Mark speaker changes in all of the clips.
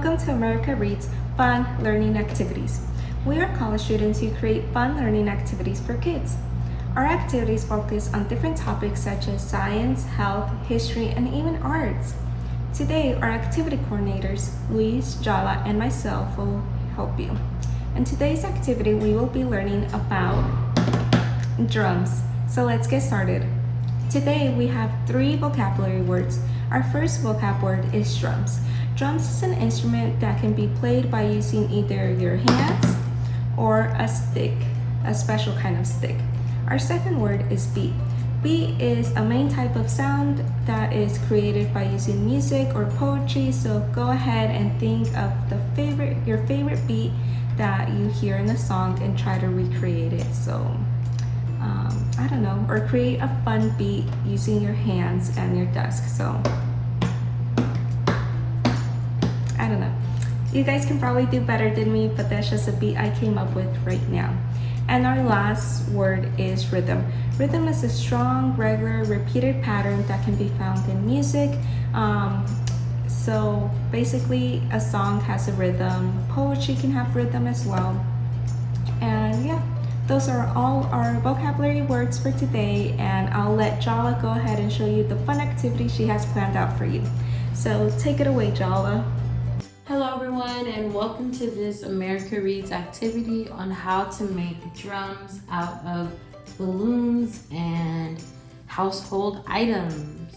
Speaker 1: Welcome to America Reads Fun Learning Activities. We are college students who create fun learning activities for kids. Our activities focus on different topics such as science, health, history, and even arts. Today, our activity coordinators, Luis, Jala, and myself will help you. In today's activity, we will be learning about drums. So let's get started. Today, we have 3 vocabulary words. Our first vocab word is drums. Drums is an instrument that can be played by using either your hands or a stick, a special kind of stick. Our second word is beat. Beat is a main type of sound that is created by using music or poetry. So go ahead and think of your favorite beat that you hear in the song and try to recreate it. So I don't know, or create a fun beat using your hands and your desk. So I don't know. You guys can probably do better than me, but that's just a beat I came up with right now. And our last word is rhythm. Rhythm is a strong, regular, repeated pattern that can be found in music. So basically, a song has a rhythm. Poetry can have rhythm as well. And yeah, those are all our vocabulary words for today. And I'll let Jala go ahead and show you the fun activity she has planned out for you. So take it away, Jala.
Speaker 2: Hello everyone, and welcome to this America Reads activity on how to make drums out of balloons and household items.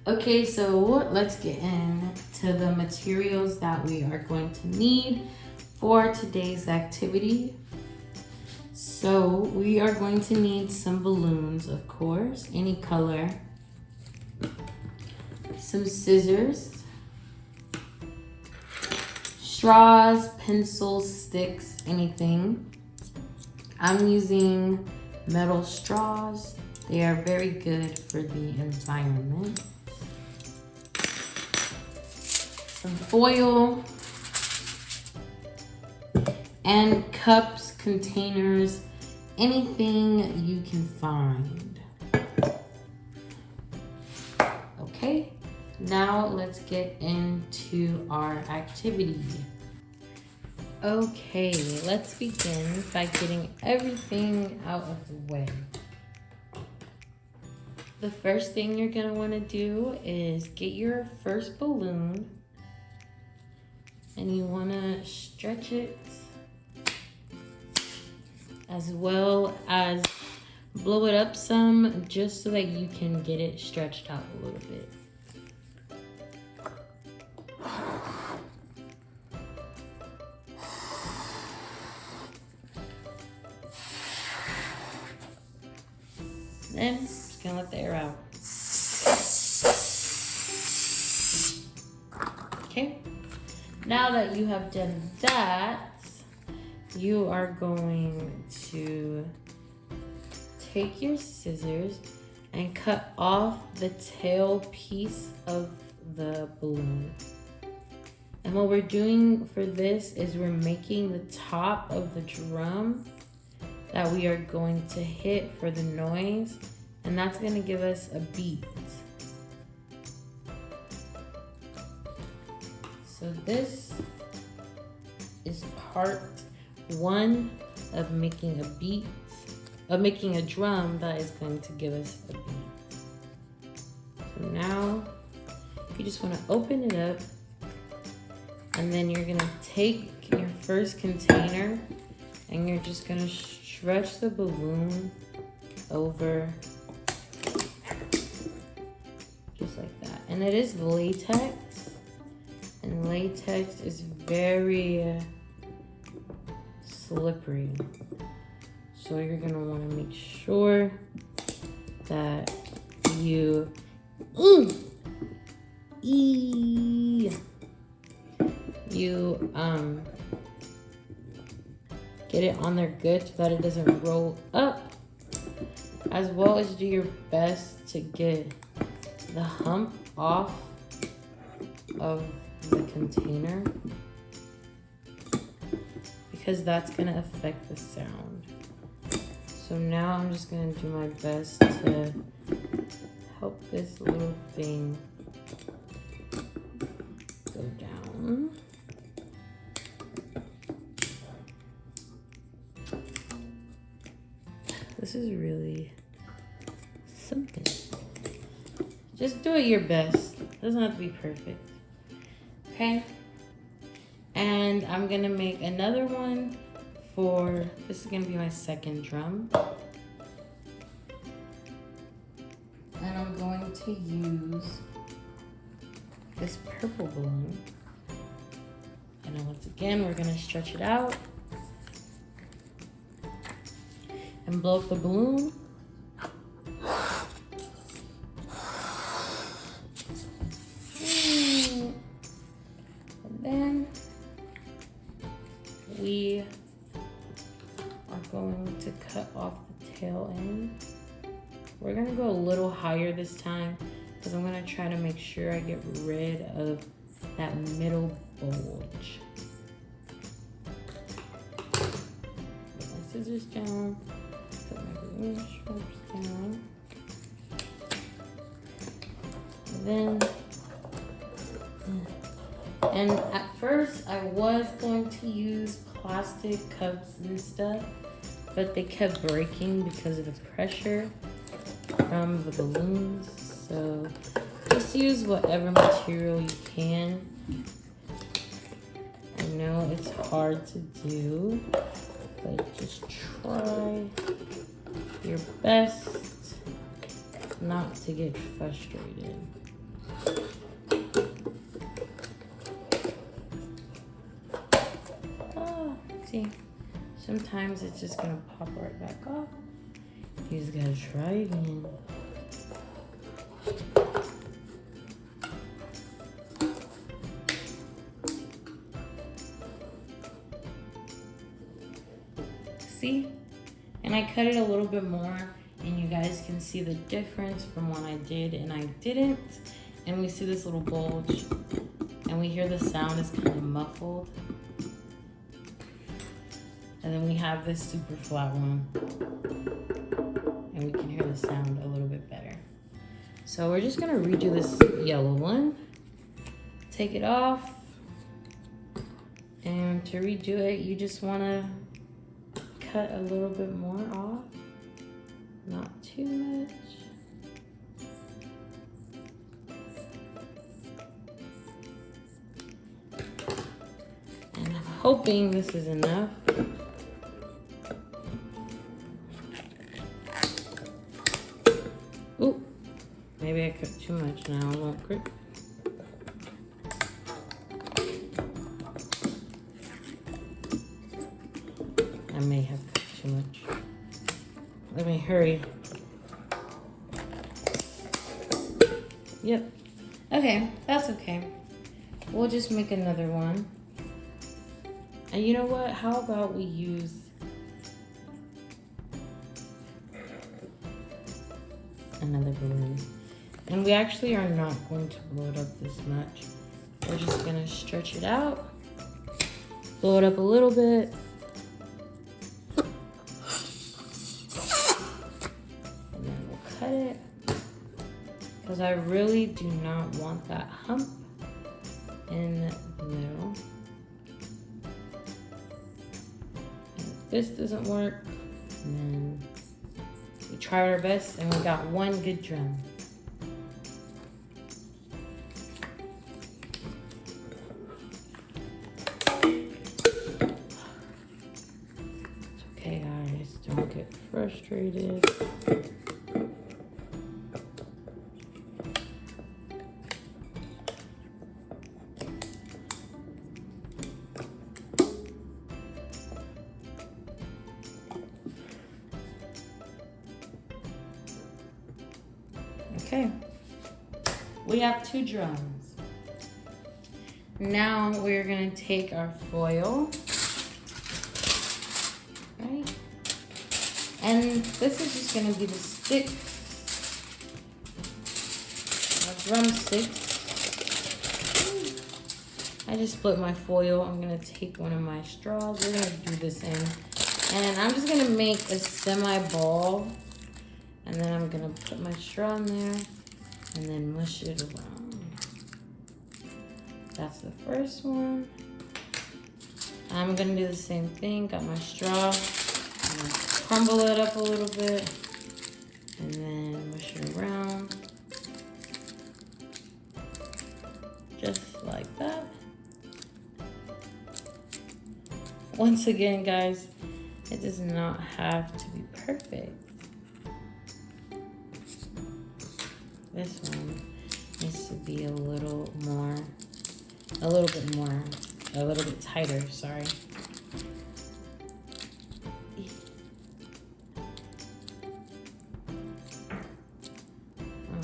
Speaker 2: Okay, so let's get into the materials that we are going to need for today's activity. So we are going to need some balloons, of course, any color, some scissors, straws, pencils, sticks, anything. I'm using metal straws. They are very good for the environment. Some foil and cups, containers, anything you can find. Okay, now let's get into our activity. Okay, let's begin by getting everything out of the way. The first thing you're gonna wanna do is get your first balloon and you wanna stretch it as well as blow it up some just so that you can get it stretched out a little bit. Then just gonna let the air out. Okay, now that you have done that, you are going to take your scissors and cut off the tail piece of the balloon. And what we're doing for this is we're making the top of the drum that we are going to hit for the noise, and that's gonna give us a beat. So this is part 1 of making a beat, of making a drum that is going to give us a beat. So now you just wanna open it up, and then you're gonna take your first container and you're just gonna stretch the balloon over just like that. And it is latex, and latex is very slippery. So you're gonna wanna make sure that you get it on there good so that it doesn't roll up, as well as do your best to get the hump off of the container, because that's gonna affect the sound. So now I'm just gonna do my best to help this little thing go go down. This is really something. Just do it your best. Doesn't have to be perfect. Okay? And I'm gonna make another one for, this is gonna be my second drum. And I'm going to use this purple balloon. And then once again, we're gonna stretch it out and blow up the balloon. And then we are going to cut off the tail end. We're gonna go a little higher this time because I'm gonna try to make sure I get rid of that middle bulge. Put my scissors down, put my balloon stripes down. And at first I was going to use plastic cups and stuff, but they kept breaking because of the pressure from the balloons. So just use whatever material you can. I know it's hard to do, but just try your best not to get frustrated. See, sometimes it's just gonna pop right back off. You just gotta try again. See? And I cut it a little bit more, and you guys can see the difference from when I did and I didn't. And we see this little bulge, and we hear the sound is kind of muffled. And then we have this super flat one, and we can hear the sound a little bit better. So we're just gonna redo this yellow one. Take it off, and to redo it, you just wanna cut a little bit more off, not too much. And I'm hoping this is enough. Ooh, maybe I cut too much now, it won't grip. I may have cut too much. Let me hurry. Yep. Okay, that's okay. We'll just make another one. And you know what? How about we use another balloon? And we actually are not going to blow it up this much. We're just gonna stretch it out, blow it up a little bit. And then we'll cut it. Because I really do not want that hump in the middle. And if this doesn't work, then we tried our best and we got one good drum. It's okay, guys, don't get frustrated. Okay, we have 2 drums. Now we're gonna take our foil, right? And this is just gonna be the stick, our drumstick. I just split my foil. I'm gonna take one of my straws. We're gonna do this in. And I'm just gonna make a semi-ball. And then I'm gonna put my straw in there and then mush it around. That's the first one. I'm gonna do the same thing. Got my straw. I'm gonna crumble it up a little bit and then mush it around. Just like that. Once again, guys, it does not have to be perfect. This one needs to be a little bit tighter, sorry.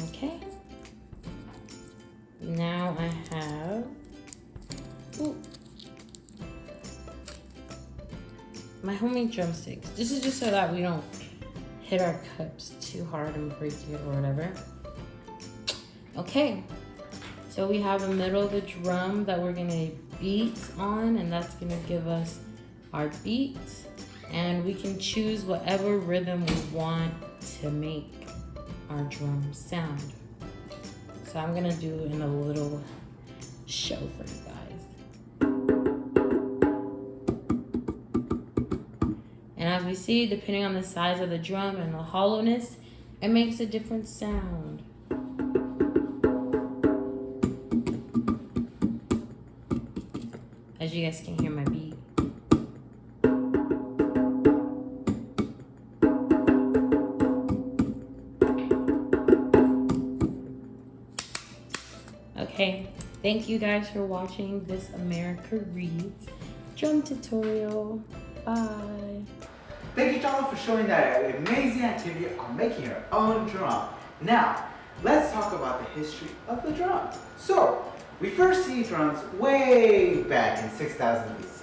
Speaker 2: Okay. Now I have, my homemade drumsticks. This is just so that we don't hit our cups too hard and break it or whatever. Okay, so we have a middle of the drum that we're gonna beat on, and that's gonna give us our beats. And we can choose whatever rhythm we want to make our drum sound. So I'm gonna do in a little show for you guys. And as we see, depending on the size of the drum and the hollowness, it makes a different sound. As you guys can hear my beat. Okay, thank you guys for watching this America Reads drum tutorial. Bye.
Speaker 3: Thank you, John, for showing that amazing activity on making your own drum. Now, let's talk about the history of the drum. So, we first see drums way back in 6000 BC.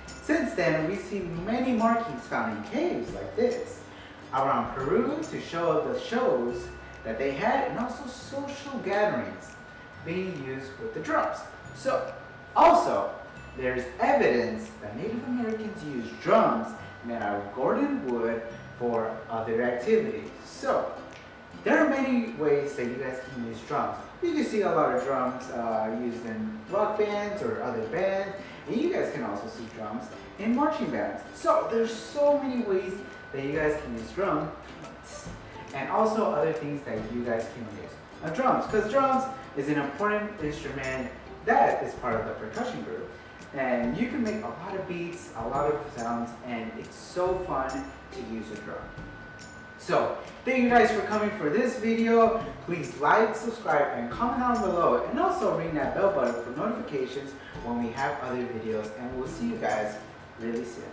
Speaker 3: Since then, we've seen many markings found in caves like this around Peru to show the shows that they had and also social gatherings being used with the drums. So, also, there's evidence that Native Americans used drums made out of Gordon wood for other activities. So, there are many ways that you guys can use drums. You can see a lot of drums used in rock bands or other bands, and you guys can also see drums in marching bands. So there's so many ways that you guys can use drums, and also other things that you guys can use. Drums, because drums is an important instrument that is part of the percussion group. And you can make a lot of beats, a lot of sounds, and it's so fun to use a drum. So, thank you guys for coming for this video. Please like, subscribe, and comment down below. And also ring that bell button for notifications when we have other videos. And we'll see you guys really soon.